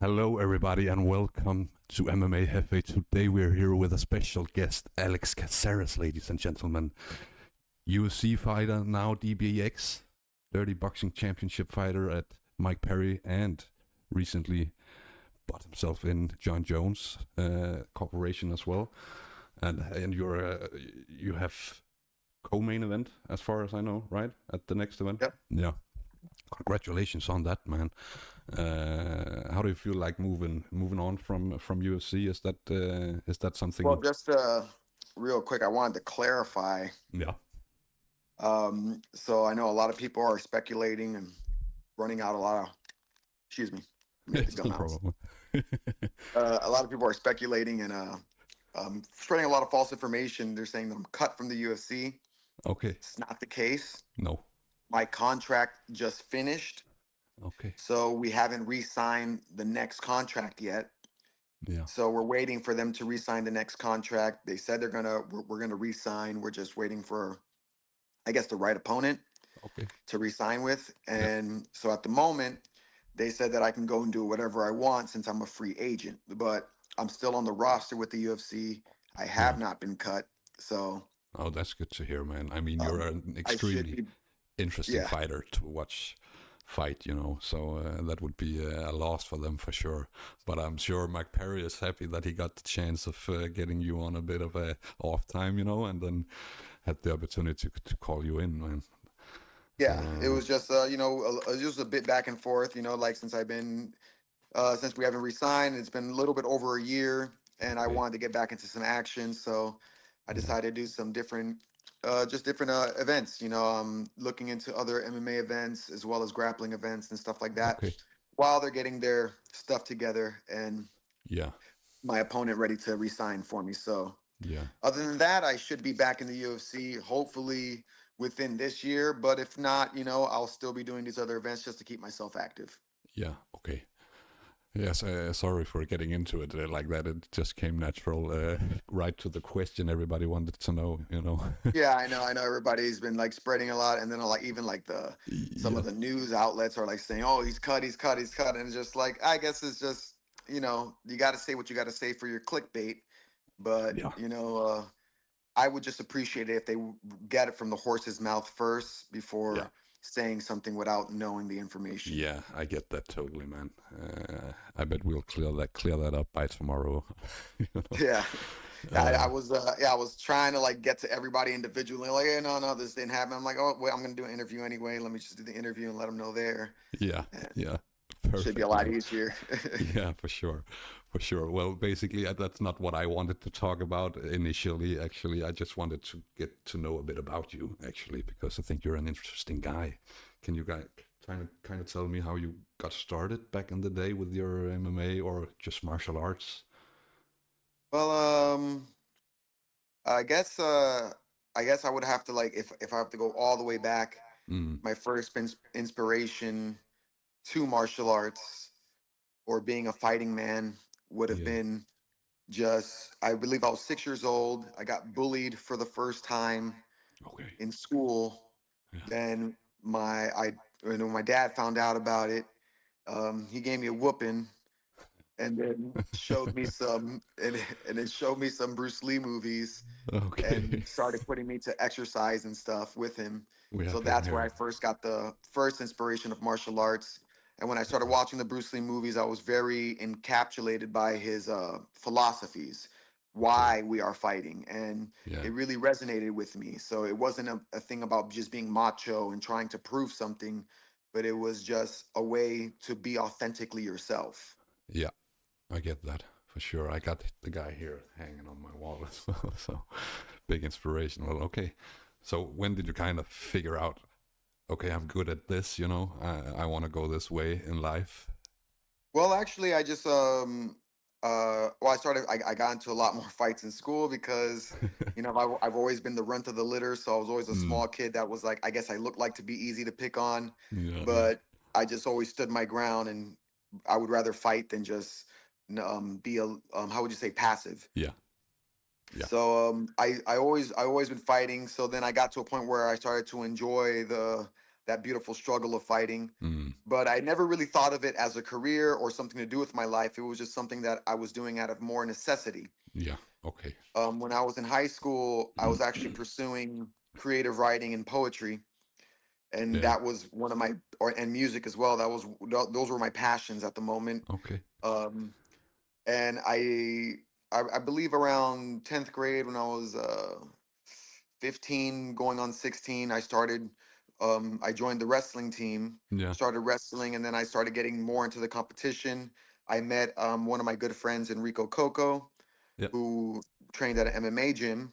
Hello, everybody, and welcome to MMA Jefe. Today we're here with a special guest, Alex Caceres, ladies and gentlemen. UFC fighter, now DBX, Dirty Boxing Championship fighter at Mike Perry, and recently bought himself in John Jones Corporation as well. And you have co-main event, as far as I know, right? At the next event? Yep. Yeah. Congratulations on that, man. How do you feel like moving on from UFC? Is that something? Well, just real quick, I wanted to clarify. Yeah. So I know a lot of people are speculating and running out a lot of, excuse me, It's no problem. A lot of people are speculating and spreading a lot of false information. They're saying that I'm cut from the UFC. Okay. It's not the case. No. My contract just finished. Okay. So we haven't re-signed the next contract yet. Yeah. So we're waiting for them to re-sign the next contract. They said we're gonna re-sign. We're just waiting for, I guess, the right opponent Okay. to re-sign with. And so at the moment, they said that I can go and do whatever I want since I'm a free agent, but I'm still on the roster with the UFC. I have not been cut. So Oh, that's good to hear, man. I mean, you're an I should extremely be, interesting yeah. fighter to watch fight, so that would be a loss for them for sure. But I'm sure Mike Perry is happy that he got the chance of getting you on a bit of a off time, and then had the opportunity to call you in, man. Yeah, it was just just a bit back and forth, like since since we haven't re-signed, it's been a little bit over a year, and I Okay. wanted to get back into some action, so I Yeah. decided to do some different events. I'm looking into other MMA events as well as grappling events and stuff like that Okay. while they're getting their stuff together and Yeah. my opponent ready to re-sign for me. So Yeah. other than that, I should be back in the UFC hopefully within this year, but if not, I'll still be doing these other events just to keep myself active. Yeah. Okay. Yes, sorry for getting into it like that. It just came natural, right to the question everybody wanted to know. Yeah, I know. Everybody's been like spreading a lot, and then like even like some Yeah, of the news outlets are like saying, "Oh, he's cut, he's cut, he's cut," and it's just like I guess it's just you got to say what you got to say for your clickbait, but yeah, I would just appreciate it if they get it from the horse's mouth first yeah, before saying something without knowing the information. yeah. I get that totally, man. I bet we'll clear that up by tomorrow. you know? Yeah. I uh, was I was trying to like get to everybody individually, like, hey, no, this didn't happen. I'm like, oh wait, I'm gonna do an interview anyway. Let me just do the interview and let them know there. yeah, And yeah. should be a Perfect, lot man. easier. Yeah, for sure, for sure. Well, basically, that's not what I wanted to talk about initially. Actually, I just wanted to get to know a bit about you, actually, because I think you're an interesting guy. Can you guys kind of tell me how you got started back in the day with your MMA or just martial arts? Well, I guess I would have to like if I have to go all the way back, Mm, my first inspiration to martial arts or being a fighting man would have yeah. been just I believe I was 6 years old. I got bullied for the first time Okay. in school. Yeah. Then when my dad found out about it, he gave me a whooping and then showed me some and then showed me some Bruce Lee movies and Okay. started putting me to exercise and stuff with him. We So have him that's where I here. first got the first inspiration of martial arts. And when I started watching the Bruce Lee movies, I was very encapsulated by his philosophies, Okay. why we are fighting. And Yeah. it really resonated with me. So it wasn't a thing about just being macho and trying to prove something, but it was just a way to be authentically yourself. Yeah. I get that for sure. I got the guy here hanging on my wall as well. So big inspiration. Well, okay. So when did you kind of figure out, okay, I'm good at this, I want to go this way in life? Well, actually, I just I got into a lot more fights in school because I've always been the runt of the litter, so I was always a Mm, small kid that was like I guess I looked like to be easy to pick on, yeah, yeah, but I just always stood my ground, and I would rather fight than just be a how would you say passive. yeah, yeah. So I always been fighting. So then I got to a point where I started to enjoy the that beautiful struggle of fighting. Mm. But I never really thought of it as a career or something to do with my life. It was just something that I was doing out of more necessity. Yeah. Okay. When I was in high school, I was actually pursuing creative writing and poetry, and Yeah. that was one of my and music as well. Those were my passions at the moment. Okay. Um, and I believe around 10th grade, when I was 15 going on 16, I joined the wrestling team, Yeah. started wrestling, and then I started getting more into the competition. I met one of my good friends, Enrico Coco, Yeah. who trained at an MMA gym,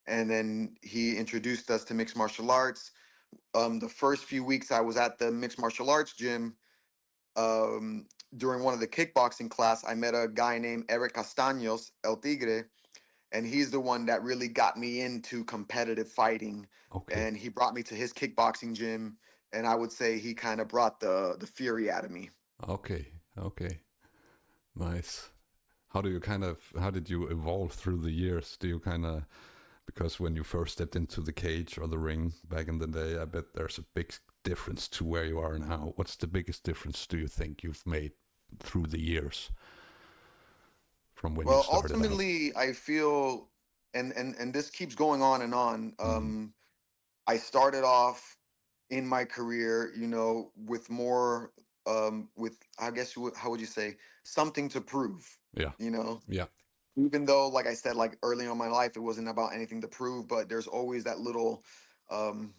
and then he introduced us to mixed martial arts. The first few weeks I was at the mixed martial arts gym, um, during one of the kickboxing class, I met a guy named Eric Castaños, El Tigre, and he's the one that really got me into competitive fighting. Okay. And he brought me to his kickboxing gym, and I would say he kind of brought the fury out of me. Okay. Okay. Nice. How did you evolve through the years? Do you kind of, because when you first stepped into the cage or the ring back in the day, I bet there's a big difference to where you are now. What's the biggest difference do you think you've made through the years from when you Well, started out? ultimately, I feel, and this keeps going on and on. Mm. I started off in my career, with more, with, I guess, how would you say, something to prove, Yeah. you know, Yeah. even though, like I said, like early on in my life, it wasn't about anything to prove, but there's always that little, um,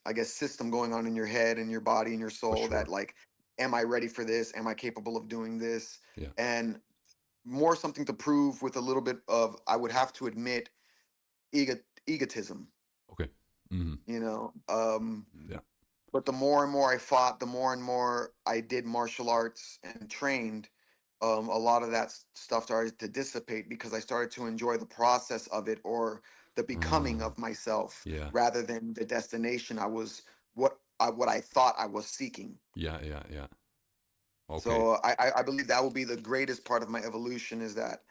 I guess, system going on in your head and your body and your For soul that, sure. like, am I ready for this? Am I capable of doing this? Yeah. And more something to prove with a little bit of, I would have to admit, egotism, Okay. Mm. you know. Yeah. But the more and more I fought, the more and more I did martial arts and trained, a lot of that stuff started to dissipate because I started to enjoy the process of it, or the becoming Uh, of myself, yeah. rather than the destination what I thought I was seeking. Yeah. Yeah. Yeah. Okay. So I believe that will be the greatest part of my evolution, is that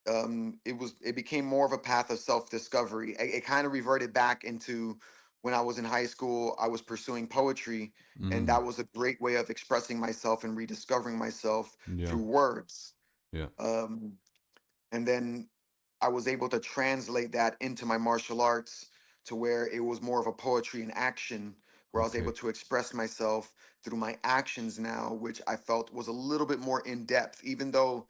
it became more of a path of self-discovery. It kind of reverted back into when I was in high school. I was pursuing poetry, and Mm. that was a great way of expressing myself and rediscovering myself Yeah. through words. Yeah. um, and then I was able to translate that into my martial arts, to where it was more of a poetry in action, where I was able Okay. to express myself through my actions now, which I felt was a little bit more in depth, even though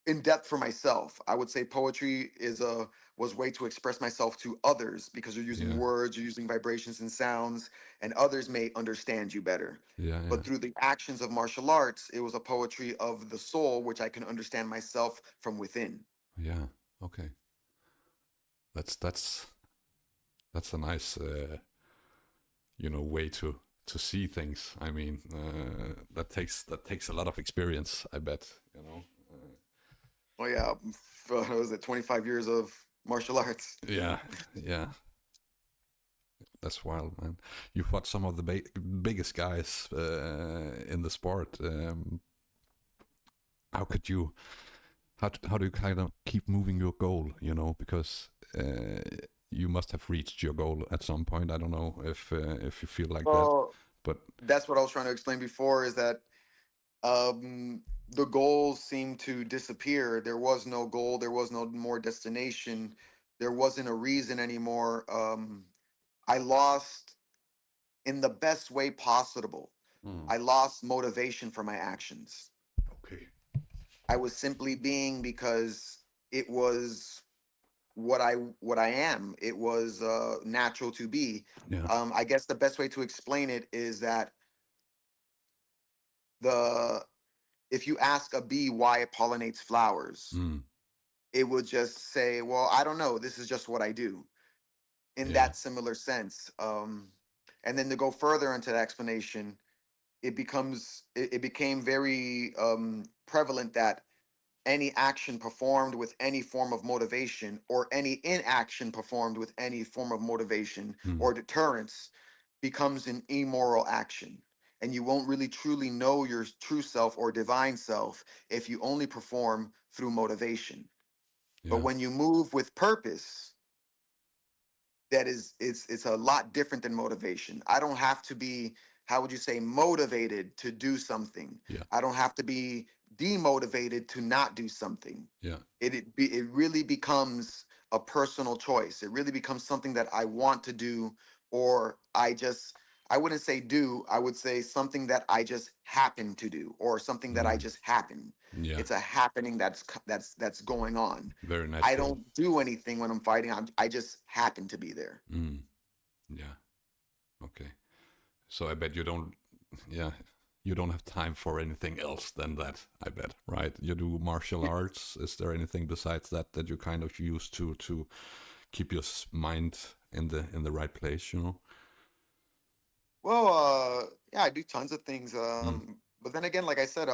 in depth for myself. I would say poetry was way to express myself to others, because you're using Yeah. words, you're using vibrations and sounds, and others may understand you better. Yeah. Yeah. But through the actions of martial arts, it was a poetry of the soul, which I can understand myself from within. Yeah. Okay. That's that's that's a nice way to see things. I mean, that takes a lot of experience, I bet. Oh yeah, what was it, 25 years of martial arts? Yeah, yeah, that's wild, man. You fought some of the biggest guys in the sport. How could you? How do you kind of keep moving your goal? Because you must have reached your goal at some point. I don't know if you feel like that, Well, but that's what I was trying to explain before, is that the goals seemed to disappear. There was no goal. There was no more destination. There wasn't a reason anymore. I lost, in the best way possible, mm, I lost motivation for my actions. okay, I was simply being because it was what I am. It was natural to be. yeah, I guess the best way to explain it is that the if you ask a bee why it pollinates flowers, mm, it would just say, well, I don't know, this is just what I do, in yeah, that similar sense. And then to go further into the explanation, it became very prevalent that any action performed with any form of motivation, or any inaction performed with any form of motivation mm, or deterrence, becomes an immoral action. And you won't really truly know your true self or divine self if you only perform through motivation. But yeah, when you move with purpose, that is it's a lot different than motivation. I don't have to be, how would you say, motivated to do something. Yeah. I don't have to be demotivated to not do something. Yeah. It really becomes a personal choice. It really becomes something that I want to do, or I wouldn't say do, I would say something that I just happen to do, or something that I Mm. just happen. Yeah. It's a happening that's going on. Very I natural. don't do anything when I'm fighting. I just happen to be there. Mm. Yeah. Okay. So I bet you don't. Yeah. You don't have time for anything else than that. I bet, right? You do martial arts. Is there anything besides that that you kind of use to keep your mind in the right place? Well, yeah, I do tons of things. Mm. But then again, like I said,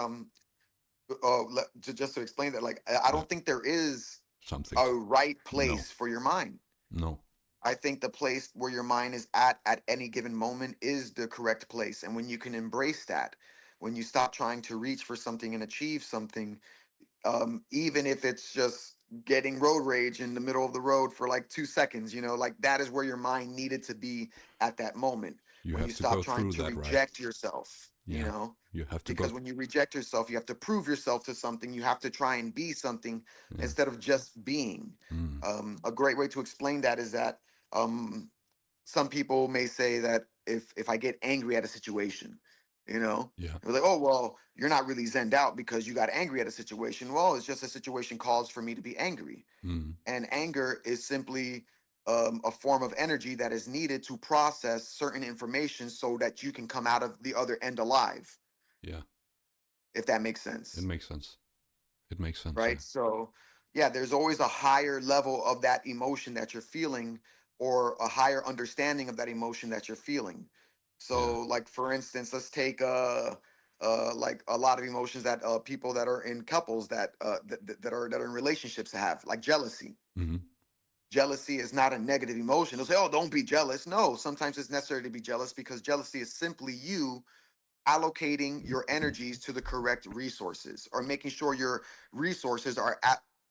just to explain that, like I Yeah. don't think there is Something. a right No. place for your mind. No. I think the place where your mind is at any given moment is the correct place. And when you can embrace that, when you stop trying to reach for something and achieve something, even if it's just getting road rage in the middle of the road for like 2 seconds, like that is where your mind needed to be at that moment. You When you have to stop go trying through to that, right? reject yourself, Yeah. You have to go. because when you reject yourself, you have to prove yourself to something. You have to try and be something Yeah. instead of just being. Mm. A great way to explain that is that um, some people may say that if I get angry at a situation, Yeah. they're like, oh well, you're not really zened out because you got angry at a situation. Well, it's just a situation calls for me to be angry, Mm. and anger is simply a form of energy that is needed to process certain information so that you can come out of the other end alive, Yeah. if that makes It sense. makes sense. It makes sense. Yeah. Right? So, yeah, there's always a higher level of that emotion that you're feeling, or a higher understanding of that emotion that you're feeling. Yeah. So, like for instance, let's take like a lot of emotions that people that are in couples that are in relationships have, like jealousy. Mm-hmm. Jealousy is not a negative emotion. They'll say, "Oh, don't be jealous." No, sometimes it's necessary to be jealous because jealousy is simply you allocating your energies to the correct resources, or making sure your resources are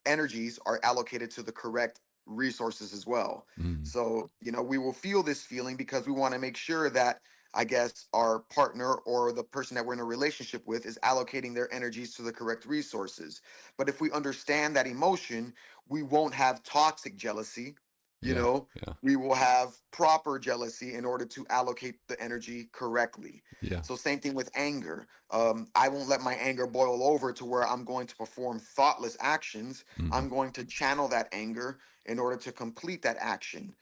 energies are allocated to the correct resources as well. Mm. So we will feel this feeling because we want to make sure that, I guess, our partner or the person that we're in a relationship with is allocating their energies to the correct resources. But if we understand that emotion, we won't have toxic jealousy. you Yeah. know Yeah. we will have proper jealousy in order to allocate the energy correctly. Yeah. So same thing with anger. I won't let my anger boil over to where I'm going to perform thoughtless actions. Mm-hmm. I'm going to channel that anger in order to complete that action.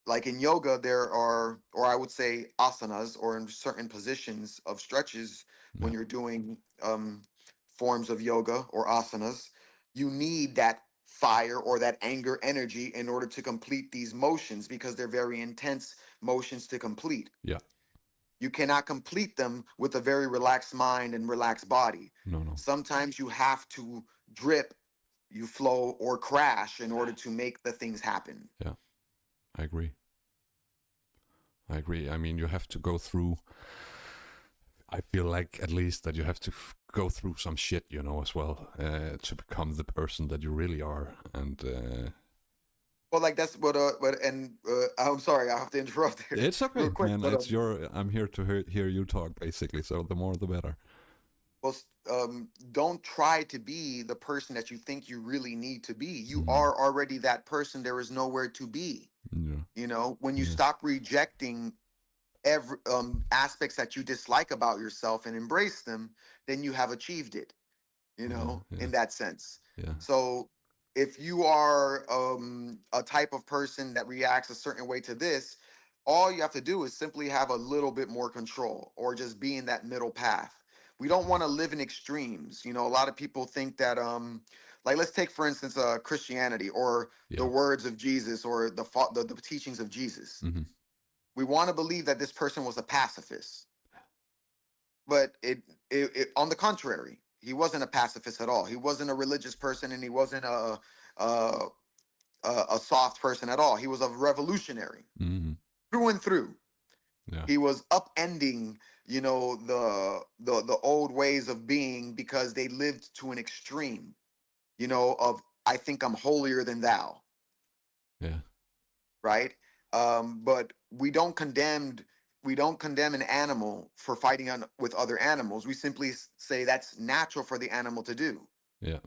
Like in yoga, there are, or I would say asanas, or in certain positions of stretches, Yeah. when you're doing forms of yoga or asanas, you need that fire or that anger energy in order to complete these motions, because they're very intense motions to complete. Yeah. You cannot complete them with a very relaxed mind and relaxed body. No. No. Sometimes you have to drip, you flow, or crash in order to make the things happen. Yeah. I agree. I agree. I mean, you have to go through. I feel like at least that you have to go through some shit, as well, to become the person that you really are. And Well, like that's I'm sorry, I have to interrupt there it's real okay, quick, man. but It's your. I'm here to hear you talk, basically. So the more, the better. well, don't try to be the person that you think you really need to be. You Mm. are already that person. There is nowhere to be. Yeah. When you Yeah. stop rejecting every aspects that you dislike about yourself and embrace them, then you have achieved it, Yeah. Yeah. in that sense. Yeah. So if you are a type of person that reacts a certain way to this, all you have to do is simply have a little bit more control, or just be in that middle path. We don't want to live in extremes. A lot of people think that like, let's take for instance Christianity, or the Yeah. words of Jesus, or the teachings of Jesus. Mm-hmm. We want to believe that this person was a pacifist, but on the contrary, he wasn't a pacifist at all. He wasn't a religious person, and he wasn't a a soft person at all. He was a revolutionary Mm-hmm. through and through. Yeah. He was upending, the old ways of being, because they lived to an extreme, of, I think I'm holier than thou, Yeah. right? But we don't condemn an animal for fighting with other animals. We simply say that's natural for the animal to do. Yeah.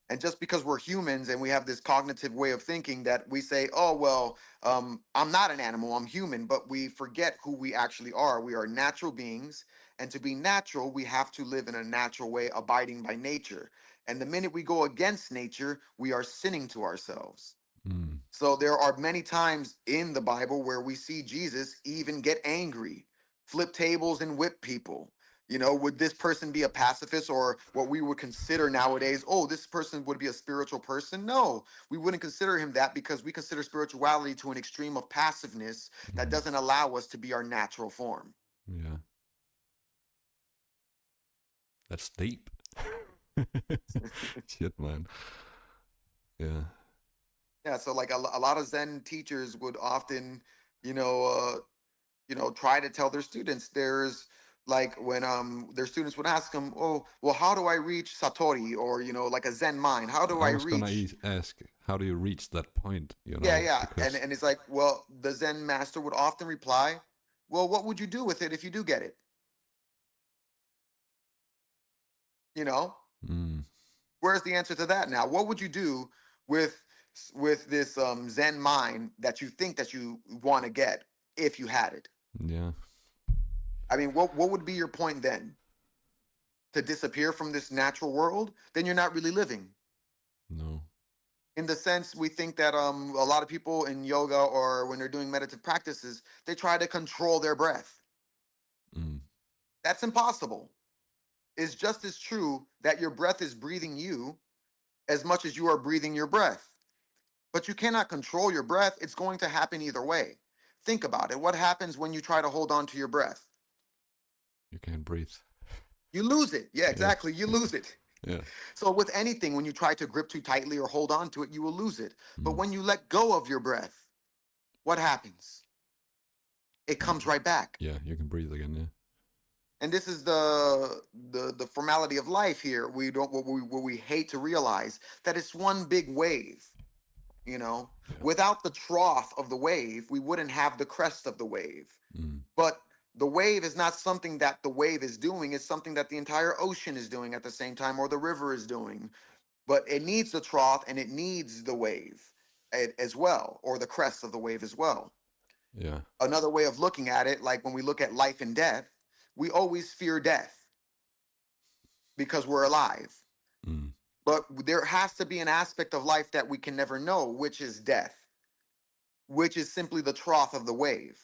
And just because we're humans and we have this cognitive way of thinking that we say, oh, well, I'm not an animal, I'm human, but we forget who we actually are. We are natural beings. And to be natural, we have to live in a natural way, abiding by nature. And the minute we go against nature, we are sinning to ourselves. Mm. So there are many times in the Bible where we see Jesus even get angry, flip tables and whip people. Would this person be a pacifist, or what we would consider nowadays, oh, this person would be a spiritual person? No, we wouldn't consider him that, because we consider spirituality to an extreme of passiveness that Mm. doesn't allow us to be our natural form. Yeah. That's deep. Shit, man. Yeah. Yeah, so like a lot of Zen teachers would often, you know, uh, try to tell their students. There's like when their students would ask them, oh, well, how do I reach Satori, or like a Zen mind? How do I I was gonna reach? ask, how do you reach that point? Yeah, yeah, and Because and it's like, well, the Zen master would often reply, well, what would you do with it if you do get it? You know, mm, where's the answer to that now? What would you do with with this Zen mind that you think that you want to get if you had it? yeah, I mean, what would be your point then? To disappear from this natural world? Then you're not really living. no, In the sense, we think that a lot of people in yoga or when they're doing meditative practices, they try to control their breath. mm, That's impossible. It's just as true that your breath is breathing you as much as you are breathing your breath. But you cannot control your breath. It's going to happen either way. Think about it. What happens when you try to hold on to your breath? you can't breathe. You lose it. Yeah, Yeah, exactly. You lose it. yeah, So with anything, when you try to grip too tightly or hold on to it, you will lose it. But mm, when you let go of your breath, what happens? It comes right back. yeah, you can breathe again. Yeah, And this is the formality of life here. We don't what we hate to realize that it's one big wave. You know, yeah, without the trough of the wave, we wouldn't have the crest of the wave. mm, But the wave is not something that the wave is doing. It's something that the entire ocean is doing at the same time, or the river is doing. But it needs the trough and it needs the wave as well, or the crest of the wave as well. yeah, Another way of looking at it, like when we look at life and death, we always fear death because we're alive. mm, But there has to be an aspect of life that we can never know, which is death, which is simply the trough of the wave.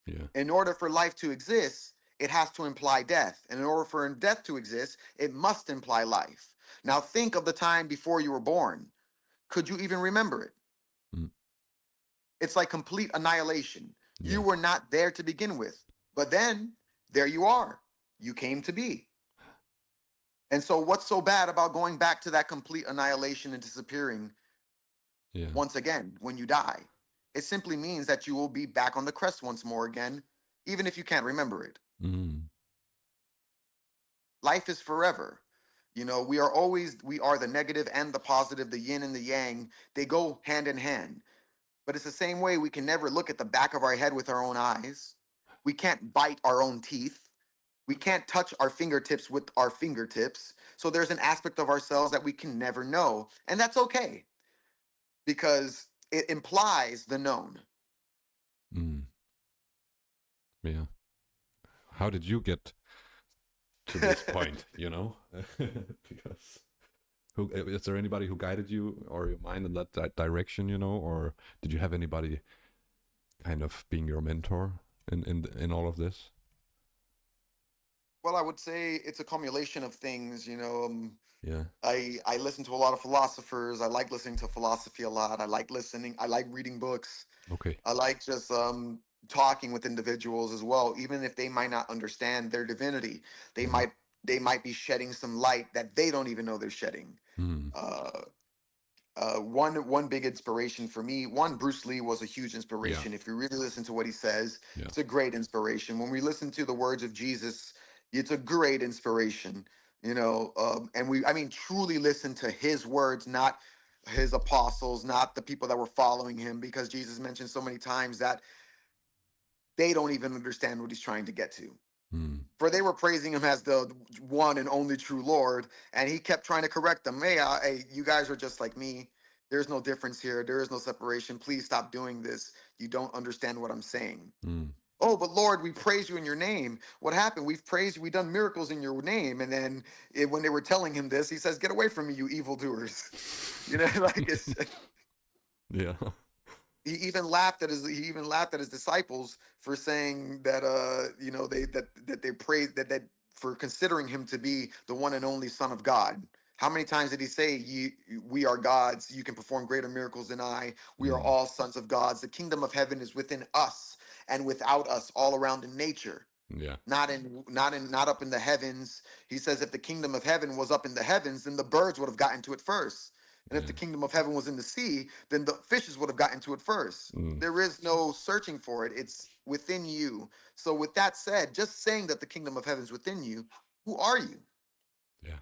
yeah, In order for life to exist, it has to imply death. And in order for death to exist, it must imply life. Now think of the time before you were born. Could you even remember it? mm, It's like complete annihilation. You yeah, were not there to begin with. But then there you are. You came to be. And so what's so bad about going back to that complete annihilation and disappearing yeah, once again when you die? It simply means that you will be back on the crest once more again, even if you can't remember it. mm, Life is forever. We are the negative and the positive, the yin and the yang. They go hand in hand. But it's the same way we can never look at the back of our head with our own eyes. We can't bite our own teeth. We can't touch our fingertips with our fingertips. So there's an aspect of ourselves that we can never know. And that's okay because it implies the known. mm, yeah. How did you get to this point? Because who is there anybody who guided you or your mind in that direction? Or did you have anybody kind of being your mentor in all of this? Well, I would say it's a cumulation of things. Yeah. I listen to a lot of philosophers. I like listening to philosophy a lot. I like reading books. Okay. I like just talking with individuals as well, even if they might not understand their divinity. They Mm. might they might be shedding some light that they don't even know they're shedding. Mm. Uh, one big inspiration for me, one, Bruce Lee was a huge Yeah. inspiration. If you really listen to what he says, Yeah. it's a great inspiration. When we listen to the words of Jesus, it's a great inspiration. And I mean, truly listen to his words, not his apostles, not the people that were following him, because Jesus mentioned so many times that they don't even understand what he's trying to get to. Mm. For they were praising him as the one and only true Lord, and he kept trying to correct them. Hey, you guys are just like me. There's no difference here. There is no separation. Please stop doing this. You don't understand what I'm saying. Mm. Oh, but Lord, we praise you in your name. What happened? We've praised you. We've done miracles in your name. And then when they were telling him this, he says, "Get away from me, you evildoers." You know, like it's. Yeah. He even laughed at his disciples for saying that they praised that for considering him to be the one and only Son of God. How many times did he say, we are gods, you can perform greater miracles than I, we are Mm. all sons of gods, the kingdom of heaven is within us and without us all around in nature, Yeah. not up in the heavens. He says if the kingdom of heaven was up in the heavens, then the birds would have gotten to it first. And if the Yeah. kingdom of heaven was in the sea, then the fishes would have gotten to it first. Mm. There is no searching for it. It's within you. So with that said, just saying that the kingdom of heaven is within you, who are you? Yeah.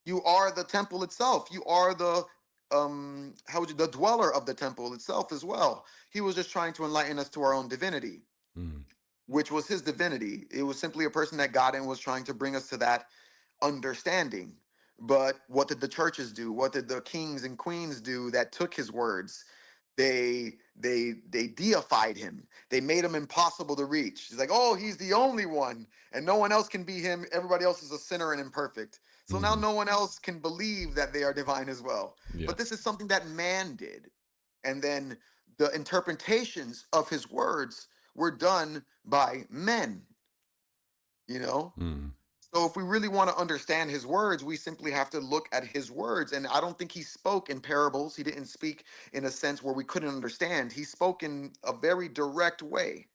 You are the temple itself. You are the the dweller of the temple itself as well. He was just trying to enlighten us to our own divinity, Mm. which was his divinity. It was simply a person that got in was trying to bring us to that understanding. But what did the churches do? What did the kings and queens do that took his words? They deified him. They made him impossible to reach. He's like, oh, he's the only one, and no one else can be him. Everybody else is a sinner and imperfect. So now Mm. no one else can believe that they are divine as well. Yeah. But this is something that man did. And then the interpretations of his words were done by men, you know? Mm. So if we really want to understand his words, we simply have to look at his words. And I don't think he spoke in parables. He didn't speak in a sense where we couldn't understand. He spoke in a very direct way,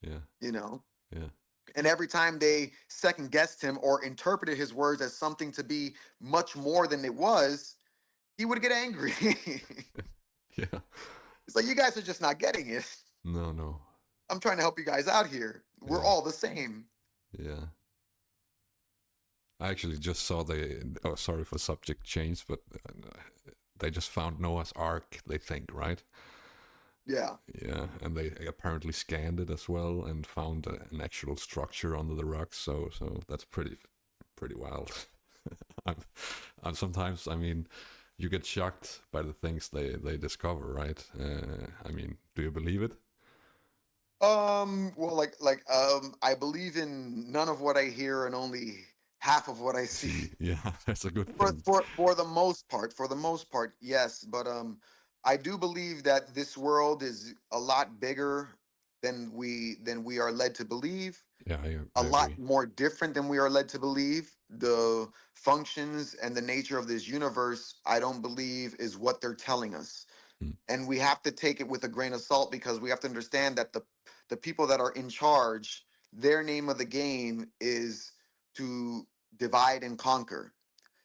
Yeah. you know. Yeah. And every time they second guessed him or interpreted his words as something to be much more than it was, he would get angry. Yeah. It's like, you guys are just not getting it. No, no. I'm trying to help you guys out here. We're Yeah. all the same. Yeah. I actually just saw oh, sorry for subject change, but they just found Noah's Ark, they think, right? Yeah. Yeah, and they apparently scanned it as well and found an actual structure under the rocks. So that's pretty wild. I'm, and sometimes, I mean, you get shocked by the things they discover, right? I mean, do you believe it? Well, I believe in none of what I hear and only half of what I see. See, yeah, that's a good For thing. the most part, yes. But I do believe that this world is a lot bigger than we are led to believe. Yeah, A I lot agree. more different than we are led to believe. The functions and the nature of this universe, I don't believe, is what they're telling us, Mm. and we have to take it with a grain of salt, because we have to understand that the people that are in charge, their name of the game is to divide and conquer,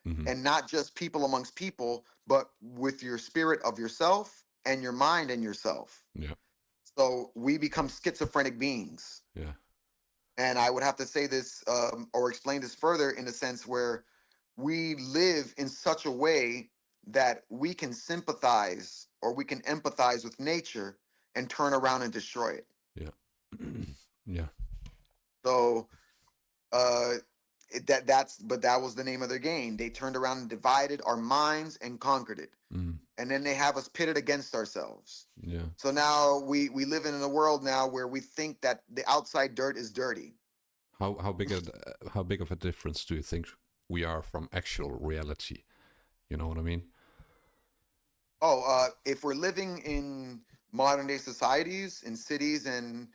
Hmm. and not just people amongst people, but with your spirit of yourself and your mind and yourself. Yeah, So we become schizophrenic beings. yeah. And I would have to say this, or explain this further, in a sense where we live in such a way that we can sympathize or we can empathize with nature and turn around and destroy it. Yeah. Yeah. So uh, that was the name of their game. They turned around and divided our minds and conquered it, Mm. and then they have us pitted against ourselves. Yeah. So now we live in a world now where we think that the outside dirt is dirty. How big of a difference do you think we are from actual reality? You know what I mean? Oh, if we're living in modern day societies, in cities and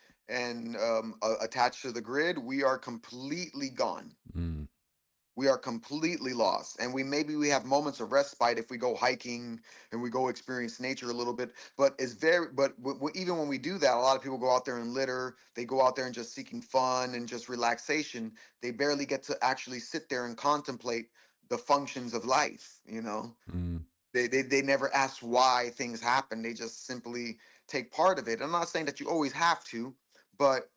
attached to the grid, we are completely gone. Mm. We are completely lost, and we have moments of respite if we go hiking and we go experience nature a little bit. But it's very but even when we do that, a lot of people go out there and litter. They go out there and just seeking fun and just relaxation. They barely get to actually sit there and contemplate the functions of life. You know, Mm. they never ask why things happen. They just simply take part of it. I'm not saying that you always have to, but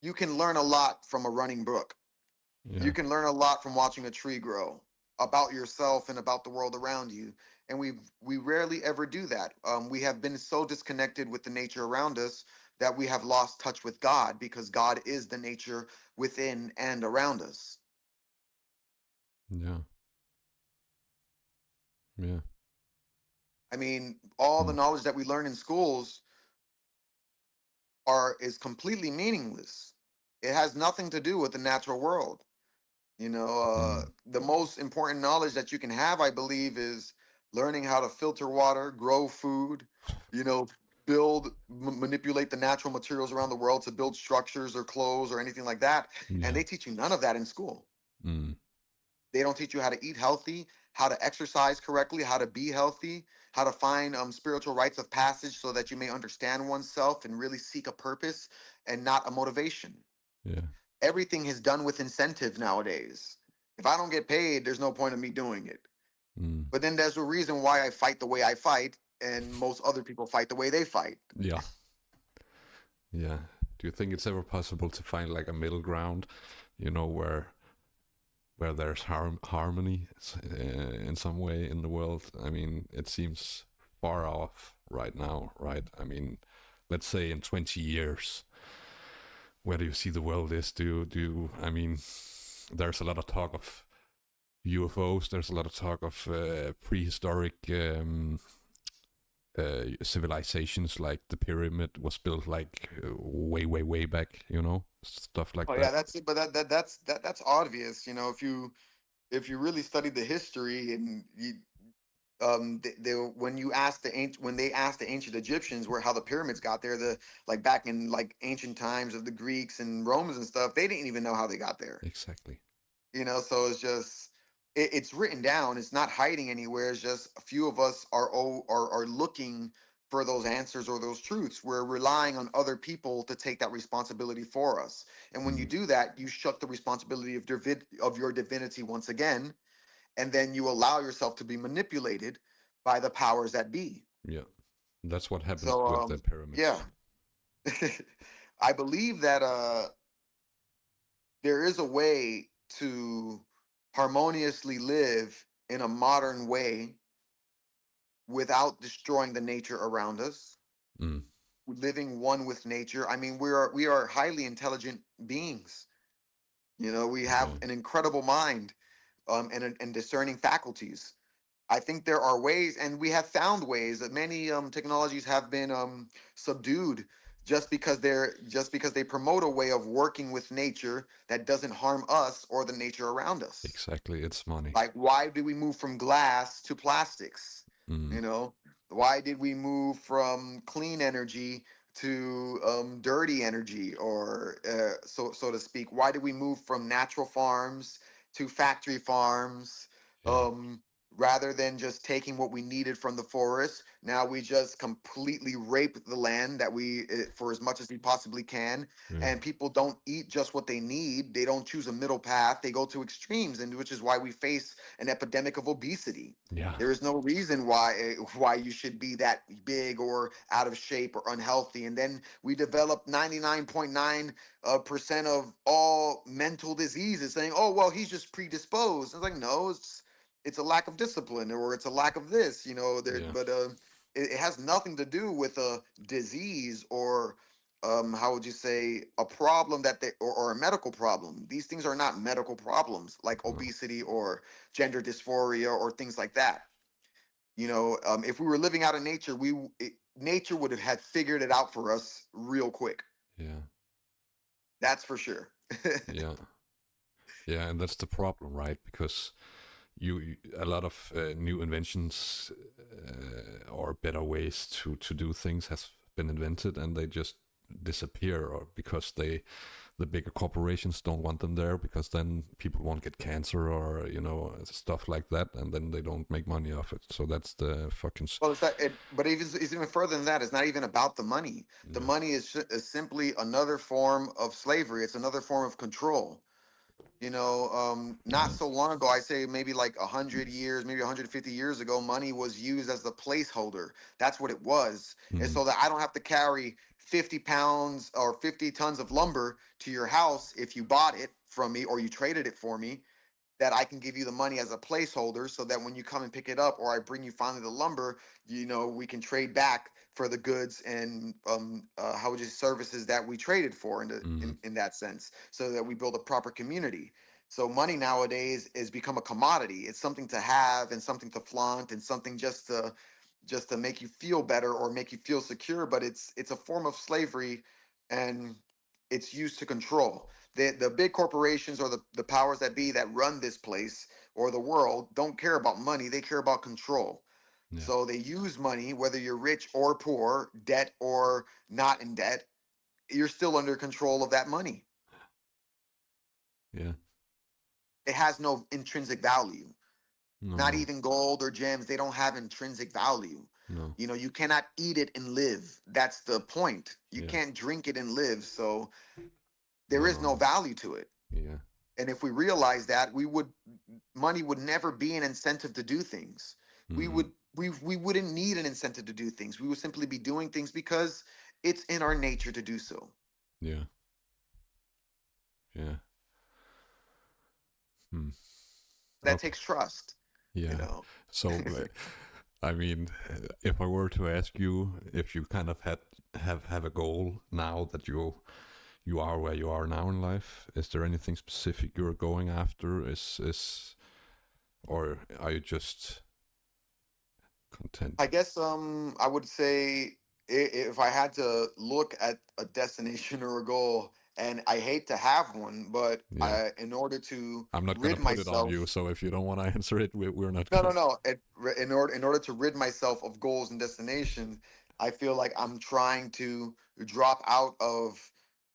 you can learn a lot from a running brook. You Yeah. can learn a lot from watching a tree grow. about yourself and about the world around you. And we rarely ever do that. We have been so disconnected with the nature around us that we have lost touch with God, because God is the nature within and around us. Yeah. Yeah. I mean, all the Mm. knowledge that we learn in schools is completely meaningless. It has nothing to do with the natural world. Mm. The most important knowledge that you can have, I believe, is learning how to filter water, grow food, you know, manipulate the natural materials around the world to build structures or clothes or anything like that. And Yeah. they teach you none of that in school. Mm. They don't teach you how to eat healthy, how to exercise correctly, how to be healthy, how to find spiritual rites of passage so that you may understand oneself and really seek a purpose and not a motivation. Yeah. Everything is done with incentive nowadays. If I don't get paid, there's no point of me doing it. Mm. But then there's a reason why I fight the way I fight, and most other people fight the way they fight. Yeah. Yeah. Do you think it's ever possible to find like a middle ground, where there's harmony in some way in the world? I mean, it seems far off right now, right? I mean, let's say in 20 years, where do you see the world is? I mean, there's a lot of talk of UFOs. There's a lot of talk of prehistoric civilizations, like the pyramid was built like way, way, way back. Stuff like Oh yeah, that. that's it. But that's obvious. If you really study the history, and when you ask when they asked the ancient Egyptians where how the pyramids got there, the like back in like ancient times of the Greeks and Romans and stuff, they didn't even know how they got there. Exactly. So it's just it's written down. It's not hiding anywhere. It's just a few of us are looking for those answers or those truths. We're relying on other people to take that responsibility for us. And when you Mm. do that, you shut the responsibility of your divinity once again, and then you allow yourself to be manipulated by the powers that be. Yeah, that's what happened So with the yeah. pyramids. I believe that there is a way to harmoniously live in a modern way without destroying the nature around us, Mm. living one with nature. I mean, we are highly intelligent beings. We have Yeah. an incredible mind, and discerning faculties. I think there are ways, and we have found ways that many technologies have been subdued, just because they promote a way of working with nature that doesn't harm us or the nature around us. Exactly. It's money. Like, why do we move from glass to plastics? Mm. You know, why did we move from clean energy to dirty energy, or so to speak? Why did we move from natural farms to factory farms? Yeah. Um, Rather than just taking what we needed from the forest, now we just completely rape the land that for as much as we possibly can. Yeah. And people don't eat just what they need. They don't choose a middle path. They go to extremes, and which is why we face an epidemic of obesity. Yeah. There is no reason why you should be that big or out of shape or unhealthy. And then we develop 99.9 percent of all mental diseases, saying, "Oh well, he's just predisposed." It's like, no, it's a lack of discipline, or it's a lack of this. Yeah. But it has nothing to do with a disease, or how would you say, a problem or a medical problem. These things are not medical problems like No. obesity or gender dysphoria or things like that. If we were living out in nature, nature would have had figured it out for us real quick. Yeah. That's for sure. Yeah. Yeah. And that's the problem, right? Because a lot of new inventions or better ways to do things has been invented, and they just disappear, or because the bigger corporations don't want them there, because then people won't get cancer, or stuff like that, and then they don't make money off it. So that's the fucking Well, but it's even further than that. It's not even about the money. The yeah. money is simply another form of slavery. It's another form of control. Not Yeah. so long ago, I say maybe like 100 years, maybe 150 years ago, money was used as the placeholder. That's what it was. And Mm. so that I don't have to carry 50 pounds or 50 tons of lumber to your house if you bought it from me or you traded it for me. that I can give you the money as a placeholder so that when you come and pick it up, or I bring you finally the lumber, we can trade back for the goods and how would you services that we traded for Mm. in that sense, so that we build a proper community. So money nowadays has become a commodity. It's something to have and something to flaunt and something just to make you feel better or make you feel secure, but it's a form of slavery, and it's used to control. The big corporations or the powers that be that run this place or the world don't care about money, they care about control. Yeah. So they use money, whether you're rich or poor, debt or not in debt, you're still under control of that money. Yeah. It has no intrinsic value. No, Not no, even gold or gems, they don't have intrinsic value. no. You cannot eat it and live. That's the point. You Yeah. can't drink it and live. So there No, is no, no no. value to it. Yeah. And if we realize that, money would never be an incentive to do things. We Mm. would we wouldn't need an incentive to do things. We would simply be doing things because it's in our nature to do so. Yeah. Yeah. Hmm. That Okay. takes trust, you Yeah. know. So, I mean, if I were to ask you if you kind of have a goal now that you are where you are now in life, is there anything specific you're going after? Is or are you just I content? guess I would say, if I had to look at a destination or a goal, and I hate to have one, but Yeah. in order to I'm not gonna rid put it on you, myself. so if you don't want to answer it, we're not No, no, gonna. no. In order to rid myself of goals and destinations, I feel like I'm trying to drop out of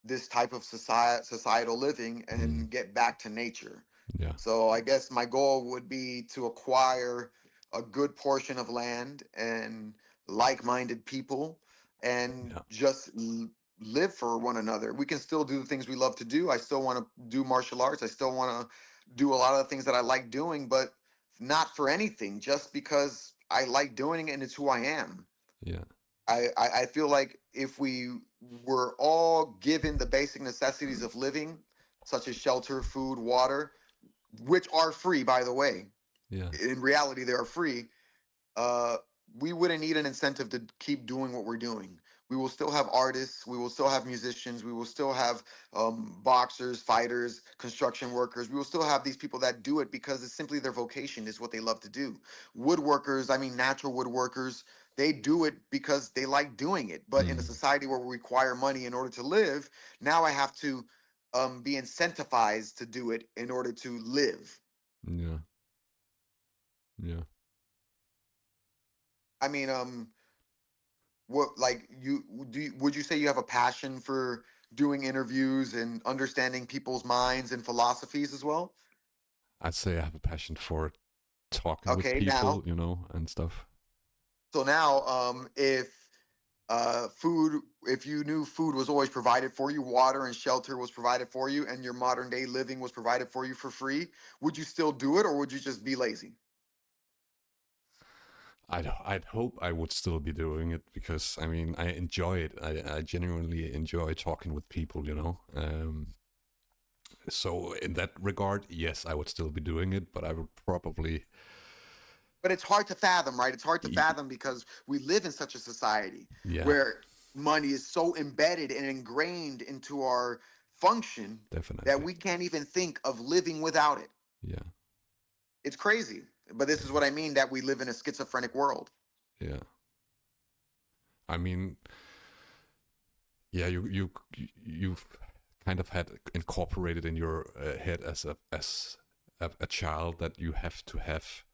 this type of societal living Mm. and get back to nature. Yeah. So I guess my goal would be to acquire a good portion of land and like-minded people, and Yeah. just live for one another. We can still do the things we love to do. I still want to do martial arts. I still want to do a lot of the things that I like doing, but not for anything, just because I like doing it and it's who I am. Yeah. I feel like if we were all given the basic necessities of living, such as shelter, food, water, which are free, by the way, Yeah. in reality, they are free, uh, we wouldn't need an incentive to keep doing what we're doing. We will still have artists, we will still have musicians, we will still have boxers, fighters, construction workers. We will still have these people that do it because it's simply their vocation, is what they love to do. Woodworkers, I mean, natural woodworkers, they do it because they like doing it. But in a Mm. society where we require money in order to live, now I have to be incentivized to do it in order to live. Yeah. Yeah. I mean, what, like, would you say you have a passion for doing interviews and understanding people's minds and philosophies as well? I'd say I have a passion for talking with Okay, now, people, and stuff. so now, if you knew food was always provided for you, water and shelter was provided for you, and your modern day living was provided for you for free, would you still do it, or would you just be lazy? I'd hope I would still be doing it because I mean I enjoy it. I genuinely enjoy talking with people. So in that regard, yes, I would still be doing it, but I would probably, But it's hard to fathom, right? It's hard to y- fathom because we live in such a society yeah, where money is so embedded and ingrained into our function that definitely, we can't even think of living without it. yeah, It's crazy. But this is what I mean, that we live in a schizophrenic world. yeah. I mean, yeah, you've kind of had incorporated in your head as a child that you have to have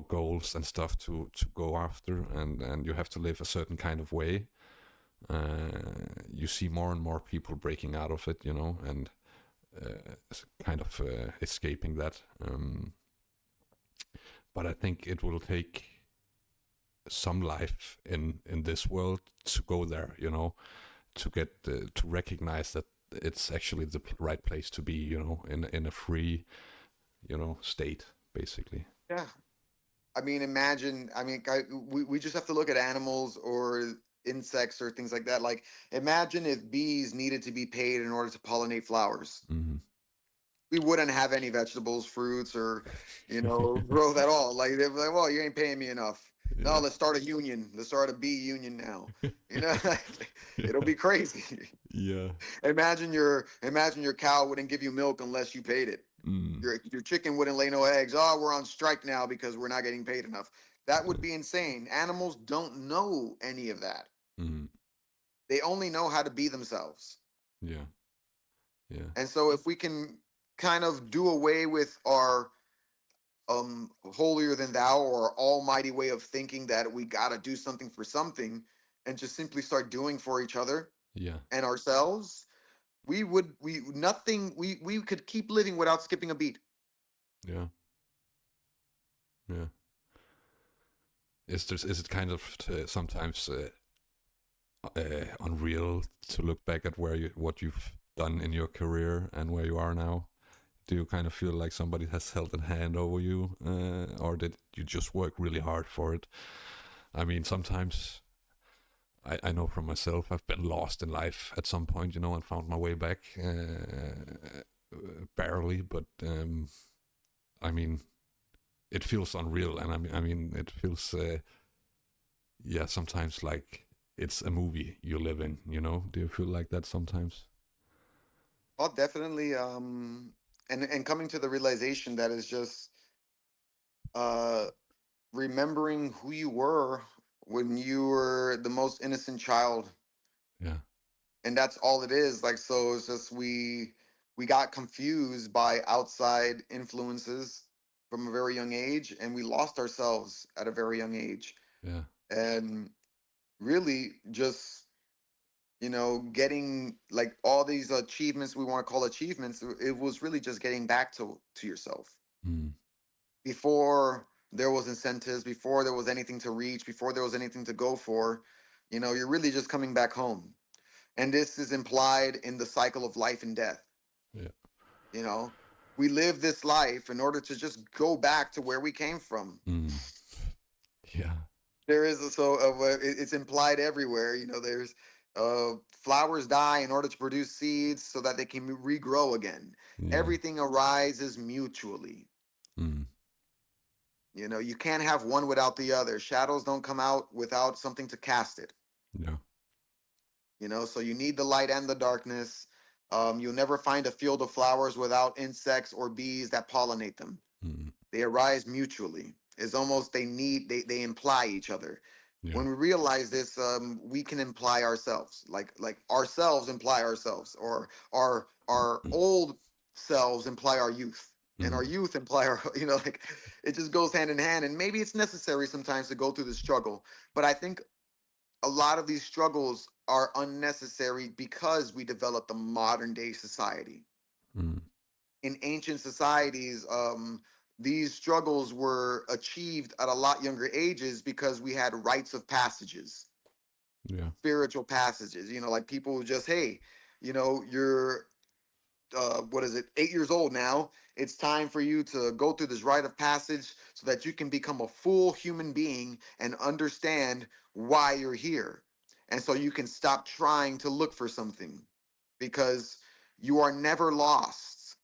goals and stuff to go after, and you have to live a certain kind of way. You see more and more people breaking out of it, and kind of escaping that. But I think it will take some life in this world to go there, to get to recognize that it's actually the right place to be, in a free, state, basically. Yeah. I mean, imagine, I mean, we just have to look at animals or insects or things like that. Like, imagine if bees needed to be paid in order to pollinate flowers. Mm-hmm. we wouldn't have any vegetables, fruits, or growth at all. Like they're like, well, you ain't paying me enough. No, Yeah. let's start a union. Let's start a bee union now. You know, it'll be crazy. Yeah. Imagine your cow wouldn't give you milk unless you paid it. Mm. Your chicken wouldn't lay no eggs. Oh, we're on strike now because we're not getting paid enough. That Yeah. would be insane. Animals don't know any of that. Mm. They only know how to be themselves. Yeah. Yeah. And so if we can kind of do away with our holier than thou or almighty way of thinking that we got to do something for something and just simply start doing for each other Yeah. and ourselves, we could keep living without skipping a beat. Yeah. Yeah. Is it kind of sometimes unreal to look back at what you've done in your career and where you are now? Do you kind of feel like somebody has held a hand over you, or did you just work really hard for it? I mean, sometimes I know from myself I've been lost in life at some point, and found my way back barely, but I mean, it feels unreal, and I mean, it feels yeah, sometimes like it's a movie you live in. Do you feel like that sometimes? Oh, definitely. And coming to the realization that is just uh, remembering who you were when you were the most innocent child, Yeah. and that's all it is. Like, so it's just we got confused by outside influences from a very young age, and we lost ourselves at a very young age, Yeah. and really just getting like all these achievements we want to call achievements. It was really just getting back to yourself Mm. before there was incentives, before there was anything to reach, before there was anything to go for. You're really just coming back home, and this is implied in the cycle of life and death. Yeah. you know we live this life in order to just go back to where we came from. Mm. Yeah. There is it's implied everywhere. There's flowers die in order to produce seeds so that they can regrow again. Yeah. Everything arises mutually. Mm. You can't have one without the other. Shadows don't come out without something to cast it. Yeah. So you need the light and the darkness. You'll never find a field of flowers without insects or bees that pollinate them. Mm. They arise mutually. It's almost they imply each other. Yeah. When we realize this, we can imply ourselves, like ourselves imply ourselves, or our old selves imply our youth, and our Mm. youth imply our like it just goes hand in hand. And maybe it's necessary sometimes to go through the struggle, but I think a lot of these struggles are unnecessary because we developed a modern day society. Mm. In ancient societies, these struggles were achieved at a lot younger ages because we had rites of passages, Yeah. spiritual passages. Like people who just, hey, you're what is it, 8 years old now. It's time for you to go through this rite of passage so that you can become a full human being and understand why you're here. And so you can stop trying to look for something because you are never lost.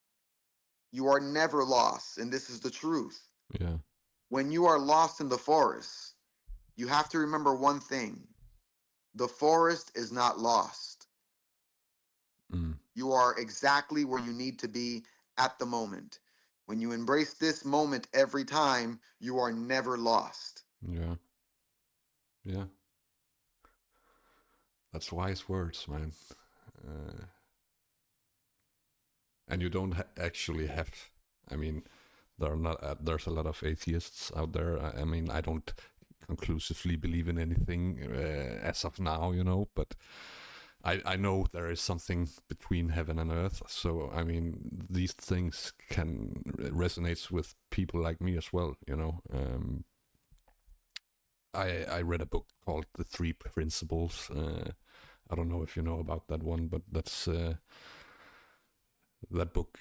You are never lost. And this is the truth. Yeah. When you are lost in the forest, you have to remember one thing: the forest is not lost. Mm. You are exactly where you need to be at the moment. When you embrace this moment every time, you are never lost. Yeah. Yeah. That's wise words, man. Uh, and you don't actually have. I mean, there are not. There's a lot of atheists out there. I mean, I don't conclusively believe in anything as of now, but I know there is something between heaven and earth. So I mean, these things can resonate with people like me as well. I read a book called The Three Principles. I don't know if you know about that one, but that book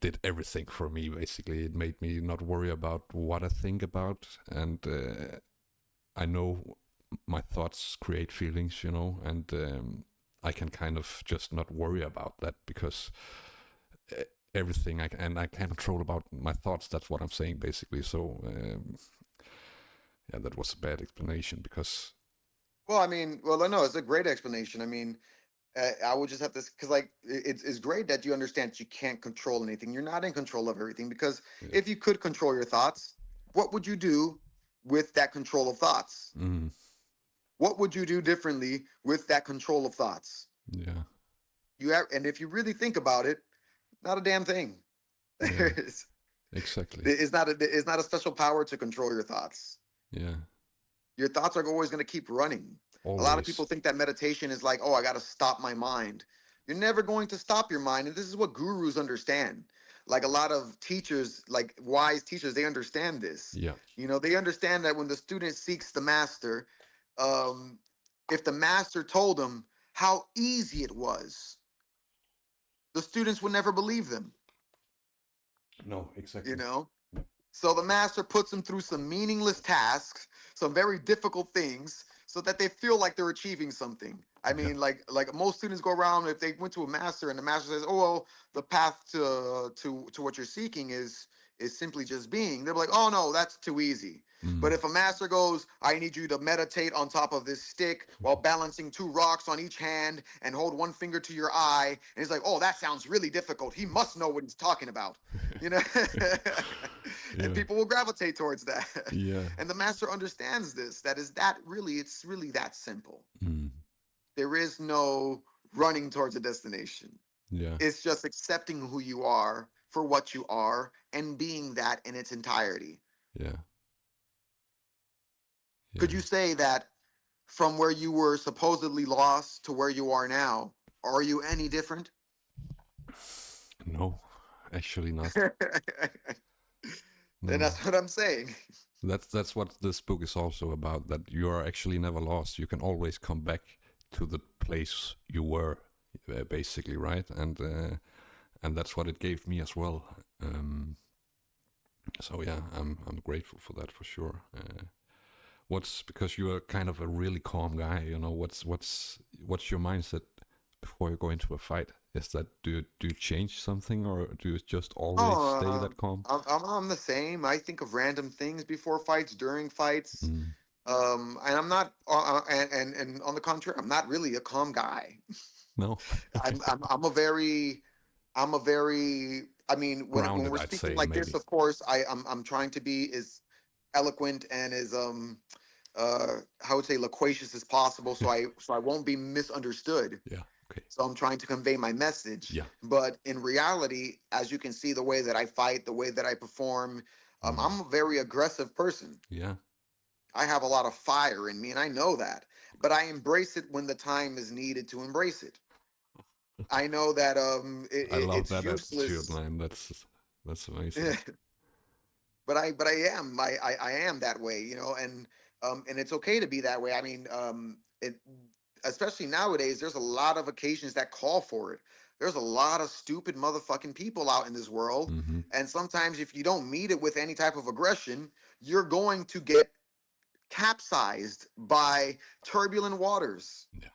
did everything for me. Basically, it made me not worry about what I think about, and I know my thoughts create feelings, and I can kind of just not worry about that because everything. And I can't control about my thoughts. That's what I'm saying, basically. So, yeah, that was a bad explanation because. Well, I mean, well, no, it's a great explanation. I mean, I would just have to, because like it's great that you understand that you can't control anything. You're not in control of everything, because Yeah. if you could control your thoughts, what would you do with that control of thoughts? Mm, What would you do differently with that control of thoughts? yeah. And if you really think about it, not a damn thing. Yeah. it's, Exactly. it's not a special power to control your thoughts. Yeah. Your thoughts are always going to keep running. A lot of people Always. think that meditation is like, oh, I got to stop my mind. You're never going to stop your mind. And this is what gurus understand. Like a lot of teachers, like wise teachers, they understand this. Yeah. They understand that when the student seeks the master, um, if the master told them how easy it was, the students would never believe them, No, you exactly. know? So the master puts them through some meaningless tasks, some very difficult things, so that they feel like they're achieving something. I Yeah. mean, like most students go around, if they went to a master and the master says, "Oh well, the path to what you're seeking is simply just being," they're like, "Oh no, that's too easy." But Mm. if a master goes, "I need you to meditate on top of this stick while balancing two rocks on each hand and hold one finger to your eye," and he's like, "Oh, that sounds really difficult. He must know what he's talking about," you know. And Yeah. people will gravitate towards that. Yeah. And the master understands this. It's really that simple. Mm. There is no running towards a destination. Yeah. It's just accepting who you are for what you are and being that in its entirety. Yeah. Could Yeah. you say that from where you were supposedly lost to where you are now, are you any different? No, actually not. And No. that's what I'm saying. That's what this book is also about. That you are actually never lost. You can always come back to the place you were, basically, right? And that's what it gave me as well. So yeah, I'm grateful for that for sure. What's because you are kind of a really calm guy. What's your mindset before you go into a fight? Is that do you change something, or do you just always stay Oh, that calm? I'm the same. I think of random things before fights, during fights. Mm. And I'm not, and on the contrary, I'm not really a calm guy. No, I'm a very, I mean, when grounded, we're I'd speaking say like this, maybe. of course, I'm trying to be as eloquent and as how would say loquacious as possible, so I won't be misunderstood. Yeah. Okay. So I'm trying to convey my message. Yeah. But in reality, as you can see, the way that I fight, the way that I perform, Mm. I'm a very aggressive person. Yeah. I have a lot of fire in me, and I know that. But I embrace it when the time is needed to embrace it. I know that I love it's that attitude, useless. man. That's amazing. But I am I am that way, and it's okay to be that way. I mean, especially nowadays, there's a lot of occasions that call for it. There's a lot of stupid motherfucking people out in this world, Mm-hmm. and sometimes if you don't meet it with any type of aggression, you're going to get capsized by turbulent waters. Yeah.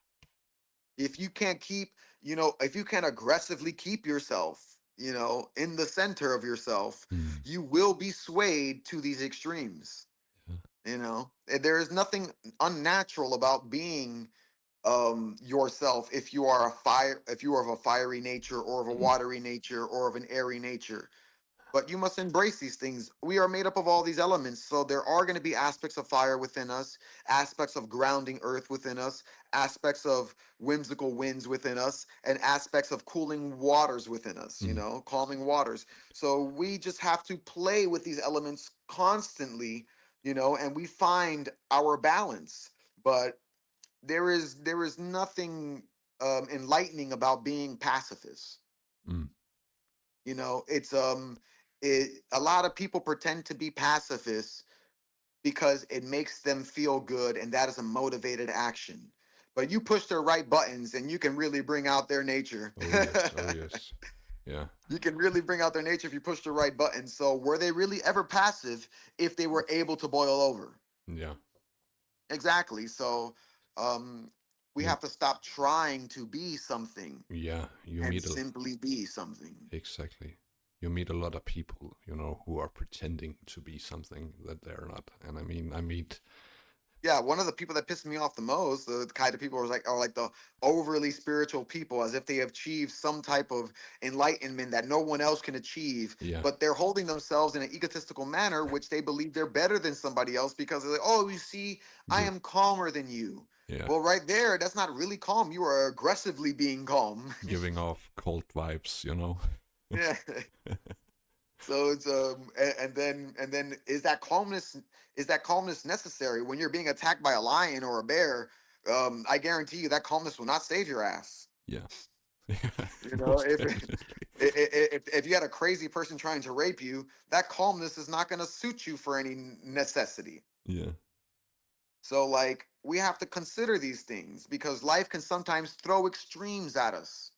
If you can't keep, if you can't aggressively keep yourself, in the center of yourself, Mm. you will be swayed to these extremes. Yeah. There is nothing unnatural about being yourself if you are of a fiery nature or of a watery nature or of an airy nature. But you must embrace these things. We are made up of all these elements. So there are going to be aspects of fire within us, aspects of grounding earth within us, aspects of whimsical winds within us, and aspects of cooling waters within us, Mm. calming waters. So we just have to play with these elements constantly, and we find our balance. But there is nothing enlightening about being pacifist. Mm. It's a lot of people pretend to be pacifists because it makes them feel good, and that is a motivated action. But you push their right buttons and you can really bring out their nature. Oh yes. Oh yes. Yeah. You can really bring out their nature if you push the right buttons. So were they really ever passive if they were able to boil over? Yeah. Exactly. So we You. have to stop trying to be something Yeah. You and meet a. simply be something. Exactly. you meet a lot of people, you know, who are pretending to be something that they're not. And I mean, I meet. Yeah, one of the people that pissed me off the most, the kind of people are like the overly spiritual people, as if they have achieved some type of enlightenment that no one else can achieve, Yeah, but they're holding themselves in an egotistical manner, which they believe they're better than somebody else because they're like, oh, you see, I give, am calmer than you. yeah, Well, right there, that's not really calm. You are aggressively being calm. giving off cult vibes, you know. Yeah. So it's and then is that calmness necessary when you're being attacked by a lion or a bear? I guarantee you that calmness will not save your ass. Yeah, You know, most if definitely. if you had a crazy person trying to rape you, that calmness is not going to suit you for any necessity. Yeah, So like we have to consider these things because life can sometimes throw extremes at us.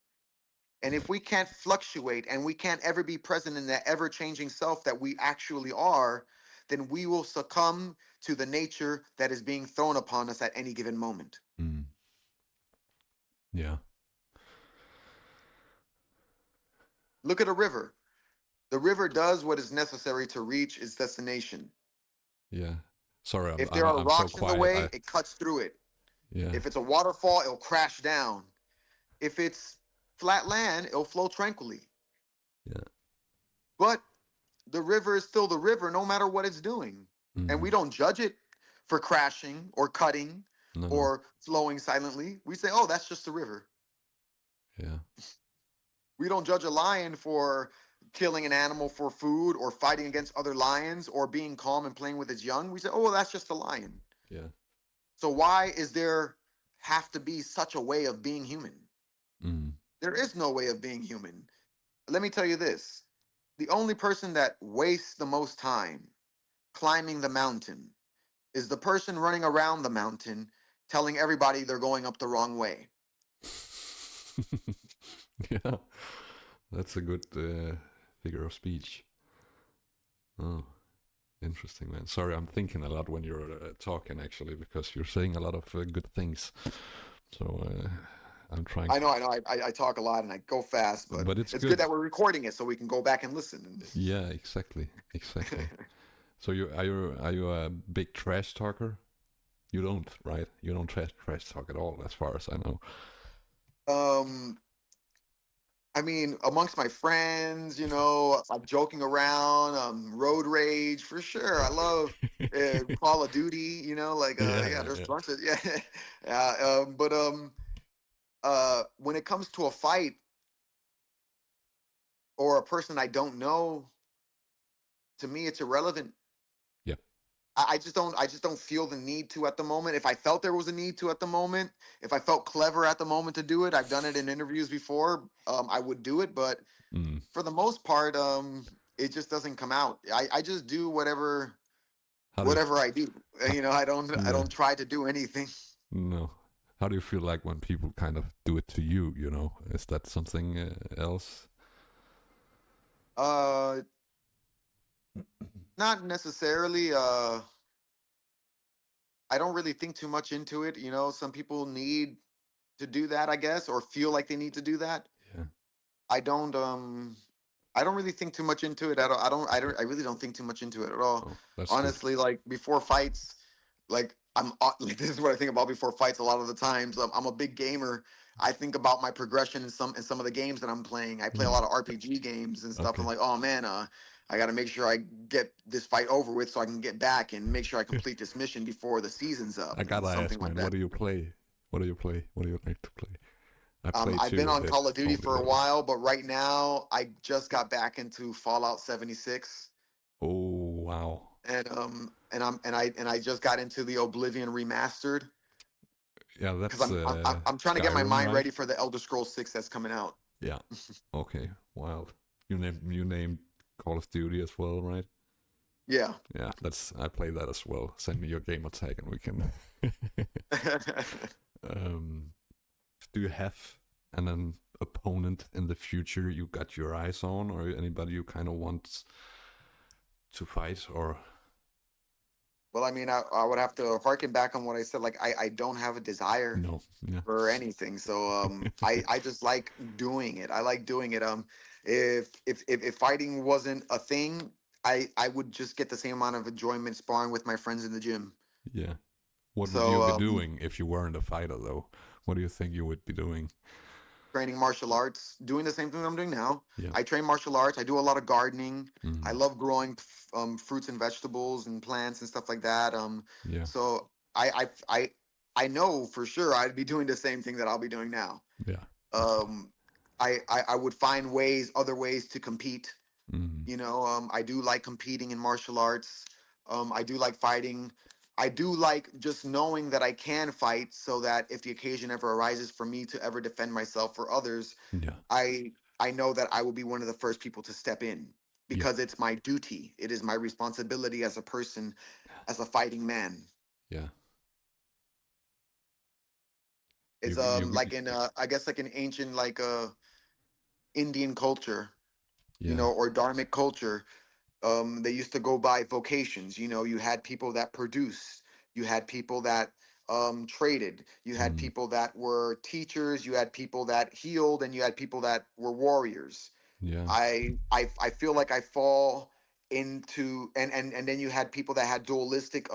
And yeah. if we can't fluctuate and we can't ever be present in that ever changing self that we actually are, then we will succumb to the nature that is being thrown upon us at any given moment. Mm, yeah, Look at a river. The river does what is necessary to reach its destination. yeah. Sorry, If there are I'm so rocks in the quiet. way, it cuts through it. Yeah, If it's a waterfall, it'll crash down. If it's flat land, it'll flow tranquilly. yeah. But the river is still the river no matter what it's doing. And we Mm, don't judge it for crashing or cutting no, no. or flowing silently. We say, oh, that's just the river. Yeah, We don't judge a lion for killing an animal for food or fighting against other lions or being calm and playing with its young. We say, oh, well, that's just a lion. yeah. So why is there have to be such a way of being human? Mm. There is no way of being human. Let me tell you this. The only person that wastes the most time climbing the mountain is the person running around the mountain telling everybody they're going up the wrong way. Yeah, that's a good figure of speech. Oh, interesting, man. Sorry, I'm thinking a lot when you're talking, actually, because you're saying a lot of good things. So I'm trying I to, know, I talk a lot and I go fast, but but it's it's good good. that we're recording it so we can go back and listen. Yeah, exactly, exactly. So are you a big trash talker? You don't, right? You don't trash talk at all, as far as I know. um, I mean, amongst my friends, you know, I'm joking around, road rage for sure. I love Call of Duty, you know, like Yeah, yeah, yeah, there's yeah. bunch of yeah, yeah. But when it comes to a fight or a person I don't know, to me it's irrelevant. Yeah. I just don't feel the need to at the moment. If I felt there was a need to at the moment, if I felt clever at the moment to do it, I've done it in interviews before. I would do it, but Mm. for the most part, it just doesn't come out. I just do How do you? whatever I do. How, You know, I yeah. don't try to do anything. No. How do you feel like when people kind of do it to you? You know, is that something else? Uh, Not necessarily. I don't really think too much into it. You know, some people need to do that, I guess, or feel like they need to do that. Yeah. I don't. I don't really think too much into it at all. Okay. I really don't think too much into it at all. Oh, that's good. Honestly, like before fights, like like this is what I think about before fights a lot of the times. I'm a big gamer. I think about my progression in some of the games that I'm playing. I play a Mm. lot of RPG games and stuff. I'm Okay. like, oh man, I got to make sure I get this fight over with so I can get back and make sure I complete this mission before the season's I up and gotta something ask, like man. that. What do you play? What do you play? What do you like to play? I play I've been too a on bit, Call of Duty only for a those. while, but right now I just got back into Fallout 76. Oh wow. And I just got into the Oblivion remastered Yeah, because that's I'm trying to get my Skyrim, mind right? ready for the Elder Scrolls 6 that's coming out. Yeah. Okay. Wild. You named Call of Duty as well, right? Yeah. Yeah, that's I play that as well. Send me your gamer tag and we can. um, do you have an opponent in the future you got your eyes on, or anybody you kind of want to fight, or Well, I mean, I would have to harken back on what I said. Like, I don't have a desire no? Yeah. for anything. So I just like doing it. I like doing it. If fighting wasn't a thing, I would just get the same amount of enjoyment sparring with my friends in the gym. Yeah. What would you So be doing if you weren't a fighter, though? What do you think you would be doing? training martial arts, doing the same thing I'm doing now. Yeah. I train martial arts. I do a lot of gardening. I Mm. love growing fruits and vegetables and plants and stuff like that. Yeah. So I know for sure I'd be doing the same thing that I'll be doing now. Yeah. Okay. Um, I would find other ways to compete. Mm. I do like competing in martial arts. I do like fighting. I do like just knowing that I can fight so that if the occasion ever arises for me to ever defend myself or others, Yeah. I I know that I will be one of the first people to step in Yeah. because it's my duty. It is my responsibility as a person, as a fighting man. Yeah. It's You like in I guess like in ancient like Indian culture, yeah. or Dharmic culture. They used to go by vocations. You had people that produced, you had people that traded, you had Mm. people that were teachers, you had people that healed, and you had people that were warriors. Yeah. I feel like I fall into, and then you had people that had dualistic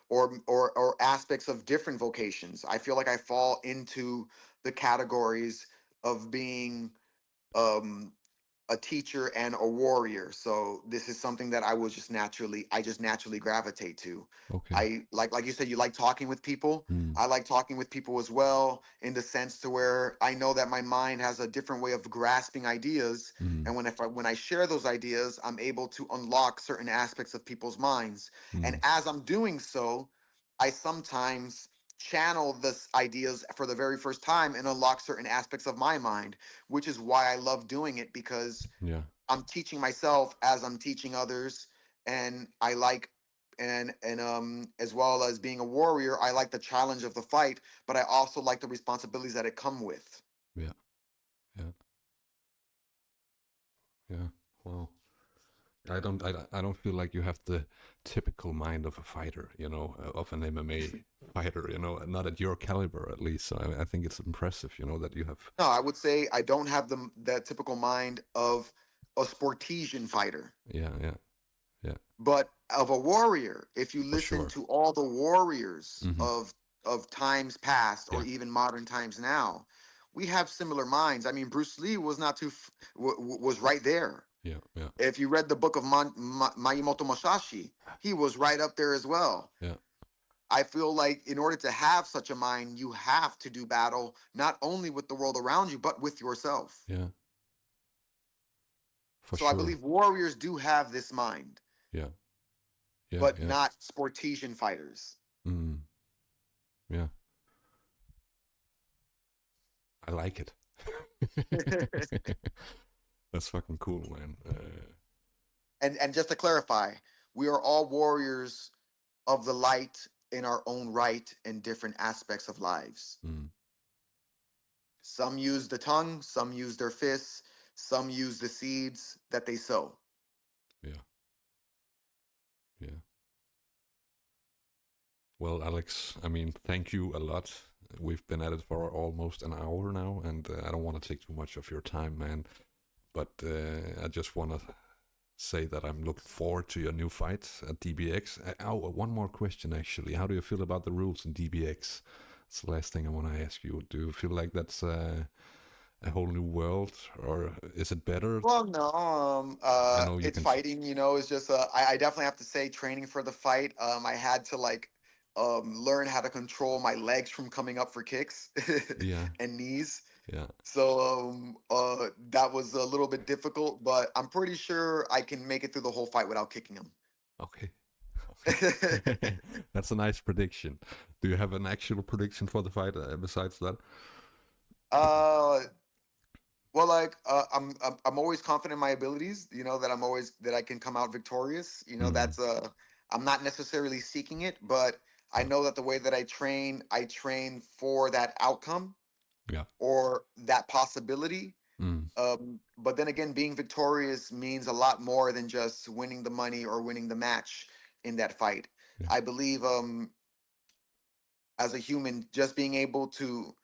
or aspects of different vocations. I feel like I fall into the categories of being um a teacher and a warrior. So this is something that I just naturally gravitate to. Okay. I like you said, you like talking with people. Mm. I like talking with people as well, in the sense to where I know that my mind has a different way of grasping ideas. Mm. And when I share those ideas, I'm able to unlock certain aspects of people's minds. And Mm. as I'm doing so, I sometimes channel this ideas for the very first time and unlock certain aspects of my mind, which is why I love doing it, because Yeah. I'm teaching myself as I'm teaching others. And I like, and as well as being a warrior, I like the challenge of the fight, but I also like the responsibilities that it come with. Yeah. Yeah. Yeah. Wow. I don't feel like you have the typical mind of a fighter, of an MMA fighter, not at your caliber at least. So I think it's impressive, that you have. No, I would say I don't have that typical mind of a Sportesian fighter, Yeah. Yeah. Yeah. but of a warrior. If you For listen sure. to all the warriors Hmm. of times past or Yeah. even modern times now, we have similar minds. I mean, Bruce Lee was not was right there. Yeah. Yeah. If you read the book of Mayimoto Musashi, he was right up there as well. Yeah. I feel like in order to have such a mind, you have to do battle not only with the world around you, but with yourself. Yeah. For So I sure. believe warriors do have this mind, Yeah. Yeah. but Yeah. not Sportesian fighters. Mm. Yeah. I like it. That's fucking cool, man. And just to clarify, we are all warriors of the light in our own right in different aspects of lives. Mm. Some use the tongue, some use their fists, some use the seeds that they sow. Yeah. Yeah. Well, Alex, I mean, thank you a lot. We've been at it for almost an hour now, and I don't want to take too much of your time, man. But I just want to say that I'm looking forward to your new fight at DBX. One more question, actually. How do you feel about the rules in DBX? That's the last thing I want to ask you. Do you feel like that's a whole new world, or is it better? Well, no, I know you it's can. fighting, it's just, I definitely have to say training for the fight. I had to like, learn how to control my legs from coming up for kicks Yeah, and knees. yeah. So, that was a little bit difficult, but I'm pretty sure I can make it through the whole fight without kicking him. Okay. Okay. That's a nice prediction. Do you have an actual prediction for the fight besides that? uh, Well, like I'm always confident in my abilities. That I can come out victorious. Mm, I'm not necessarily seeking it, but I yeah, know that the way that I train for that outcome yeah. or that possibility. Mm, But then again, being victorious means a lot more than just winning the money or winning the match in that fight. yeah, I believe as a human, just being able to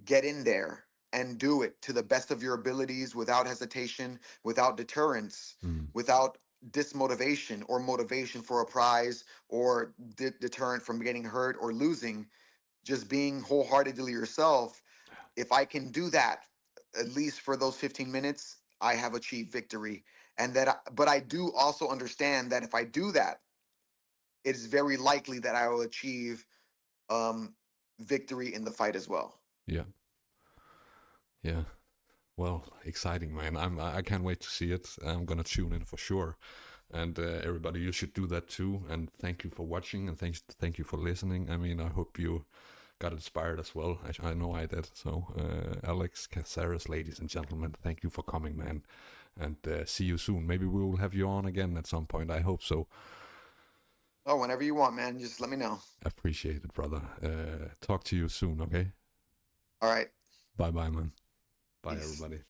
get in there and do it to the best of your abilities without hesitation, without deterrence, without dismotivation or motivation for a prize or deterrent from getting hurt or losing, just being wholeheartedly yourself. If I can do that, at least for those 15 minutes, I have achieved victory. And but I do also understand that if I do that, it is very likely that I will achieve victory in the fight as well. Yeah. Yeah. Well, exciting, man. I can't wait to see it. I'm gonna tune in for sure. And everybody, you should do that too. And thank you for watching, and thank you for listening. I mean, I hope you got inspired as well. I know I did. So, Alex Caceres, ladies and gentlemen, thank you for coming, man. And see you soon. Maybe we will have you on again at some point. I hope so. Oh, whenever you want, man. Just let me know. Appreciate it, brother. Talk to you soon, okay? All right. Bye bye, man. Bye, Peace. everybody.